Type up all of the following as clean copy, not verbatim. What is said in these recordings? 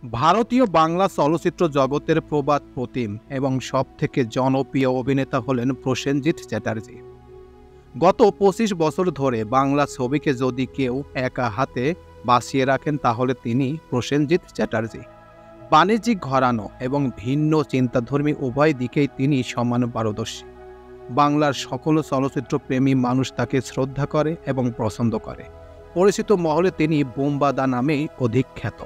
ভারতীয় বাংলা চলচ্চিত্র জগতের প্রবাদ প্রতিম এবং সবথেকে জনপ্রিয় অভিনেতা হলেন প্রসেনজিৎ চ্যাটার্জি। গত ২৫ বছর ধরে বাংলা ছবিকে যদি কেউ একা হাতে বাঁচিয়ে রাখেন তাহলে তিনি প্রসেনজিৎ চ্যাটার্জি। বাণিজ্যিক ঘরানো এবং ভিন্ন চিন্তাধর্মী উভয় দিকেই তিনি সমান পারদর্শী। বাংলার সকল চলচ্চিত্র প্রেমী মানুষ তাকে শ্রদ্ধা করে এবং পছন্দ করে। পরিচিত মহলে তিনি বোমবাদা নামেই অধিক খ্যাত।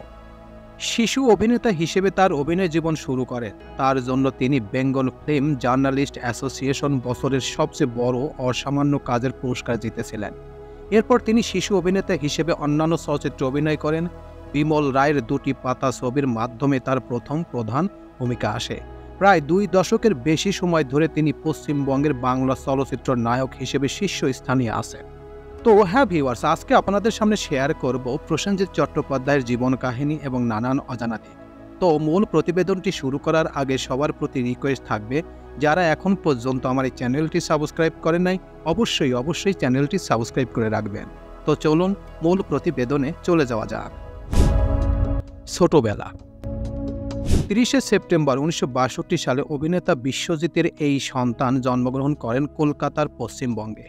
শিশু অভিনেতা হিসেবে তার অভিনয় জীবন শুরু করেন। তার জন্য তিনি বেঙ্গল ফিল্ম জার্নালিস্ট অ্যাসোসিয়েশন বছরের সবচেয়ে বড় অসামান্য কাজের পুরস্কার জিতেছিলেন। এরপর তিনি শিশু অভিনেতা হিসেবে অন্যান্য চলচ্চিত্রে অভিনয় করেন। বিমল রায়ের ২টি পাতা ছবির মাধ্যমে তার প্রথম প্রধান ভূমিকা আসে। প্রায় ২ দশকের বেশি সময় ধরে তিনি পশ্চিমবঙ্গের বাংলা চলচ্চিত্র নায়ক হিসেবে শীর্ষস্থানে আছেন। তো ভিউয়ার্স, আজকে আপনাদের সামনে শেয়ার করব প্রসেনজিৎ চট্টোপাধ্যায়ের জীবন কাহিনী এবং নানান অজানা দিক। তো মূল প্রতিবেদনটি শুরু করার আগে সবার প্রতি রিকোয়েস্ট থাকবে, যারা এখন পর্যন্ত আমার এই চ্যানেলটি সাবস্ক্রাইব করেন নাই অবশ্যই চ্যানেলটি সাবস্ক্রাইব করে রাখবেন। তো চলুন মূল প্রতিবেদনে চলে যাওয়া যাক। ছোটবেলা। ৩০শে সেপ্টেম্বর ১৯৬২ সালে অভিনেতা বিশ্বজিতের এই সন্তান জন্মগ্রহণ করেন কলকাতার পশ্চিমবঙ্গে।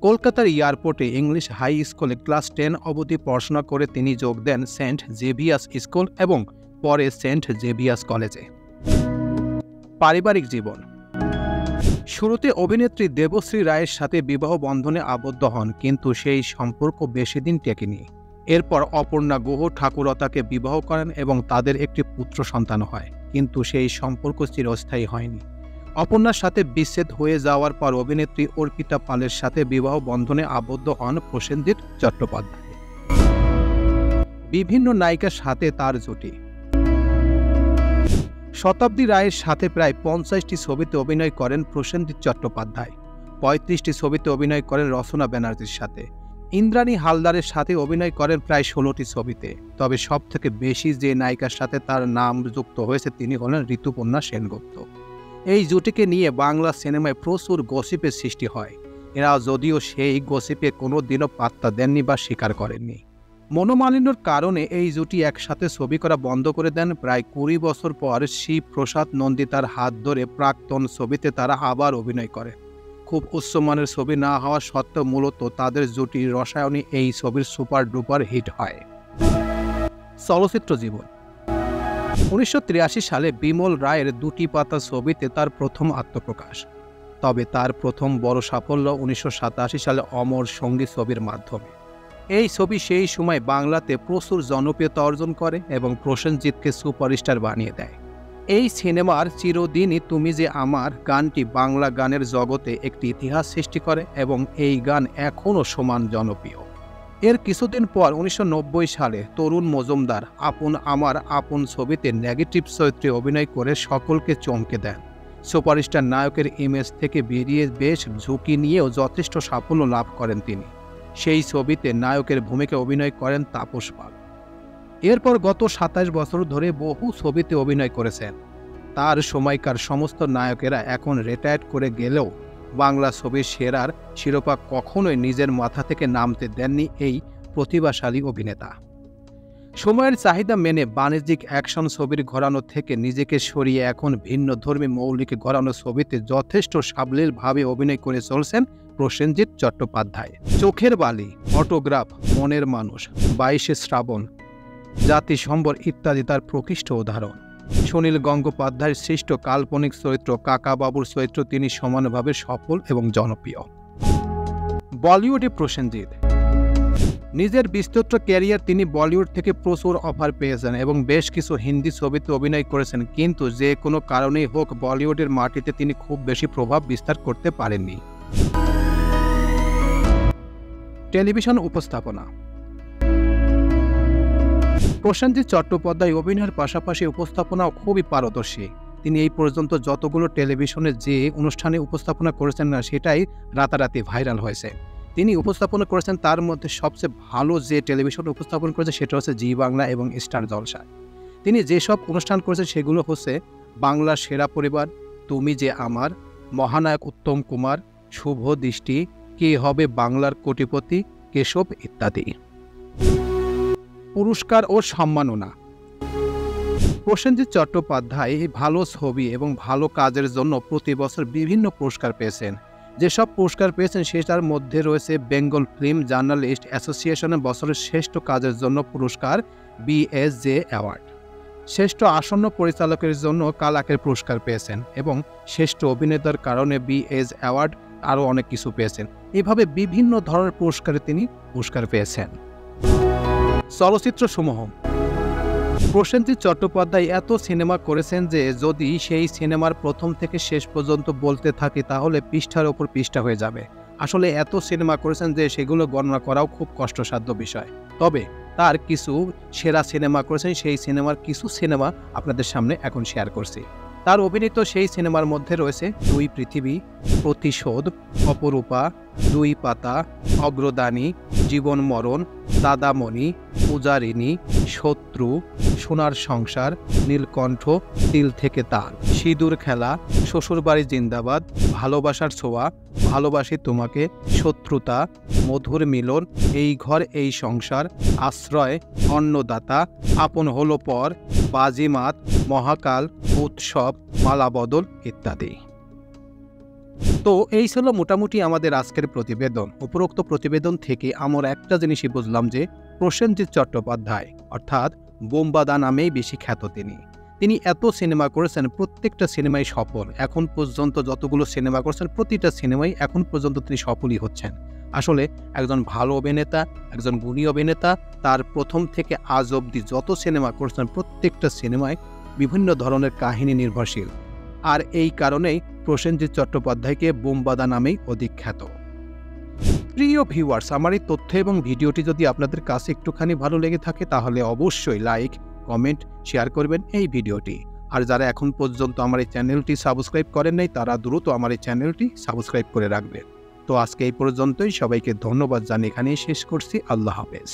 কলকাতার এয়ারপোর্টে ইংলিশ হাই স্কুলে ক্লাস 10 অবধি পড়াশোনা করে তিনি যোগ দেন সেন্ট জেভিয়ার্স স্কুল এবং পরে সেন্ট জেভিয়ার্স কলেজে। পারিবারিক জীবন। শুরুতে অভিনেত্রী দেবশ্রী রায়ের সাথে বিবাহ বন্ধনে আবদ্ধ হন, কিন্তু সেই সম্পর্ক বেশি দিন টেকেনি। এরপর অপর্ণা গুহ ঠাকুরতাকে বিবাহ করেন এবং তাদের একটি পুত্র সন্তান হয়, কিন্তু সেই সম্পর্ক চিরস্থায়ী হয়নি। অপর্ণার সাথে বিচ্ছেদ হয়ে যাওয়ার পর অভিনেত্রী অর্পিতা পালের সাথে বিবাহ বন্ধনে আবদ্ধ হন প্রসেনজিৎ চট্টোপাধ্যায়। বিভিন্ন নায়িকার সাথে তার জুটি। শতাব্দী রায়ের সাথে প্রায় ৫০টি ছবিতে অভিনয় করেন প্রসেনজিৎ চট্টোপাধ্যায়। ৩৫টি ছবিতে অভিনয় করেন রচনা ব্যানার্জির সাথে। ইন্দ্রাণী হালদারের সাথে অভিনয় করেন প্রায় ১৬টি ছবিতে। তবে সবথেকে বেশি যে নায়িকার সাথে তার নাম যুক্ত হয়েছে তিনি হলেন ঋতুপর্ণা সেনগুপ্ত। এই জুটিকে নিয়ে বাংলা সিনেমায় প্রচুর গসিপের সৃষ্টি হয়। এরা যদিও সেই গসিপে কোনো দিনও পাত্তা দেননি বা স্বীকার করেননি। মনোমালিন্যর কারণে এই জুটি একসাথে ছবি করা বন্ধ করে দেন। প্রায় ২০ বছর পর শিবপ্রসাদ নন্দিতার হাত ধরে প্রাক্তন ছবিতে তারা আবার অভিনয় করে। খুব উচ্চমানের ছবি না হওয়া সত্ত্বেও মূলত তাদের জুটির রসায়নে এই ছবির সুপার ডুপার হিট হয়। চলচ্চিত্র জীবন। ১৯৮৩ সালে বিমল রায়ের ২টি পাতা ছবিতে তার প্রথম আত্মপ্রকাশ। তবে তার প্রথম বড় সাফল্য ১৯৮৭ সালে অমর সঙ্গী ছবির মাধ্যমে। এই ছবি সেই সময় বাংলাতে প্রচুর জনপ্রিয়তা অর্জন করে এবং প্রসেনজিৎকে সুপারস্টার বানিয়ে দেয়। এই সিনেমার চিরদিনই তুমি যে আমার গানটি বাংলা গানের জগতে একটি ইতিহাস সৃষ্টি করে এবং এই গান এখনও সমান জনপ্রিয়। এর কিছুদিন পর ১৯৯০ সালে তরুণ মজুমদার আপন আমার আপন ছবিতে নেগেটিভ চরিত্রে অভিনয় করে সকলকে চমকে দেন। সুপারস্টার নায়কের ইমেজ থেকে বেরিয়ে বেশ ঝুঁকি নিয়েও যথেষ্ট সাফল্য লাভ করেন তিনি। সেই ছবিতে নায়কের ভূমিকায় অভিনয় করেন তাপস পাল। এরপর গত ২৭ বছর ধরে বহু ছবিতে অভিনয় করেছেন। তার সময়কার সমস্ত নায়কেরা এখন রিটায়ার্ড করে গেলেও বাংলা ছবির সেরার শিরোপা কখনোই নিজের মাথা থেকে নামতে দেননি এই প্রতিভাশালী অভিনেতা। সময়ের চাহিদা মেনে বাণিজ্যিক অ্যাকশন ছবির ঘরানো থেকে নিজেকে সরিয়ে এখন ভিন্নধর্মী মৌলিক ঘরানো ছবিতে যথেষ্ট সাবলীলভাবে অভিনয় করে চলছেন প্রসেনজিৎ চট্টোপাধ্যায়। চোখের বালি, অটোগ্রাফ, মনের মানুষ, ২২শে শ্রাবণ, জাতিসম্বর ইত্যাদি তার প্রকৃষ্ট উদাহরণ। সুনীল গঙ্গোপাধ্যায়ের সৃষ্ট কাল্পনিক চরিত্র কাকাবাবুর চরিত্র তিনি সমানভাবে সফল এবং জনপ্রিয়। বলিউডে প্রসেনজিৎ। নিজের বিস্তৃত ক্যারিয়ার তিনি বলিউড থেকে প্রচুর অফার পেয়েছেন এবং বেশ কিছু হিন্দি ছবিতে অভিনয় করেছেন, কিন্তু যে কোনো কারণেই হোক বলিউডের মাটিতে তিনি খুব বেশি প্রভাব বিস্তার করতে পারেননি। টেলিভিশন উপস্থাপনা। প্রসেনজিৎ চট্টোপাধ্যায় অভিনয়ের পাশাপাশি উপস্থাপনাও খুবই পারদর্শী। তিনি এই পর্যন্ত যতগুলো টেলিভিশনে যে অনুষ্ঠানে উপস্থাপনা করেছেন না সেটাই রাতারাতি ভাইরাল হয়েছে। তিনি উপস্থাপনা করেছেন তার মধ্যে সবচেয়ে ভালো যে টেলিভিশন উপস্থাপন করেছে সেটা হচ্ছে জি বাংলা এবং স্টার জলসা। তিনি যেসব অনুষ্ঠান করেছেন সেগুলো হচ্ছে বাংলার সেরা পরিবার, তুমি যে আমার, মহানায়ক উত্তম কুমার, শুভ দৃষ্টি, কে হবে বাংলার কোটিপতি, কেশব ইত্যাদি। পুরস্কার ও সম্মাননা। প্রসেনজিৎ চট্টোপাধ্যায় ভালো ছবি এবং ভালো কাজের জন্য প্রতি বছর বিভিন্ন পুরস্কার পেয়েছেন। যেসব পুরস্কার পেয়েছেন সেটার মধ্যে রয়েছে বেঙ্গল ফিল্ম জার্নালিস্ট অ্যাসোসিয়েশনের বছরের শ্রেষ্ঠ কাজের জন্য পুরস্কার BSJ অ্যাওয়ার্ড, শ্রেষ্ঠ আসন্ন পরিচালকের জন্য কালাকের পুরস্কার পেয়েছেন এবং শ্রেষ্ঠ অভিনেতার কারণে BS অ্যাওয়ার্ড, আরও অনেক কিছু পেয়েছেন। এভাবে বিভিন্ন ধরনের পুরস্কারে তিনি পুরস্কার পেয়েছেন। চলচ্চিত্রসমূহ প্রসেনজিৎ চট্টোপাধ্যায় এত সিনেমা করেছেন যে যদি সেই সিনেমার প্রথম থেকে শেষ পর্যন্ত বলতে থাকি তাহলে পৃষ্ঠার ওপর পৃষ্ঠা হয়ে যাবে। আসলে এত সিনেমা করেছেন যে সেগুলো গণনা করাও খুব কষ্টসাধ্য বিষয়। তবে তার কিছু সেরা সিনেমা করেছেন, সেই সিনেমার কিছু সিনেমা আপনাদের সামনে এখন শেয়ার করছি। তার অভিনীত সেই সিনেমার মধ্যে রয়েছে দুই পৃথিবী, প্রতিশোধ, অপরূপা, দুই পাতা, অগ্রদানী, জীবন মরণ, দাদামণি, পূজারিণী, শত্রু, সোনার সংসার, নীলকণ্ঠ, তিল থেকে তাল, সিঁদুর খেলা, শ্বশুরবাড়ি জিন্দাবাদ, ভালোবাসার ছোঁয়া, ভালোবাসি তোমাকে, শত্রুতা, মধুর মিলন, এই ঘর এই সংসার, আশ্রয়, অন্নদাতা, আপন হলো পর, বাজিমাত, মহাকাল, উৎসব, মালাবদল ইত্যাদি। তো এই ছিল মোটামুটি আমাদের আজকের প্রতিবেদন। উপরোক্ত প্রতিবেদন থেকে আমরা একটা জিনিসই বুঝলাম যে প্রসেনজিৎ চট্টোপাধ্যায় অর্থাৎ বোমবাদা নামেই বেশি খ্যাত। তিনি এত সিনেমা করেছেন, প্রত্যেকটা সিনেমাই সফল। এখন পর্যন্ত যতগুলো সিনেমা করেছেন প্রতিটা সিনেমাই এখন পর্যন্ত তিনি সফলই হচ্ছেন। আসলে একজন ভালো অভিনেতা, একজন গুণী অভিনেতা, তার প্রথম থেকে আজ অবধি যত সিনেমা করেছেন প্রত্যেকটা সিনেমায় বিভিন্ন ধরনের কাহিনী নির্ভরশীল। আর এই কারণেই প্রসেনজিৎ চট্টোপাধ্যায়কে বোমবাদা নামেই অধিক খ্যাত। প্রিয় ভিউয়ার্স, আমার এই তথ্য এবং ভিডিওটি যদি আপনাদের কাছে একটুখানি ভালো লেগে থাকে তাহলে অবশ্যই লাইক, কমেন্ট, শেয়ার করবেন এই ভিডিওটি। আর যারা এখন পর্যন্ত আমার এই চ্যানেলটি সাবস্ক্রাইব করেন নাই তারা দ্রুত আমার এই চ্যানেলটি সাবস্ক্রাইব করে রাখবেন। তো আজকে এই পর্যন্তই, সবাইকে ধন্যবাদ জানিয়ে এখানেই শেষ করছি। আল্লাহ হাফেজ।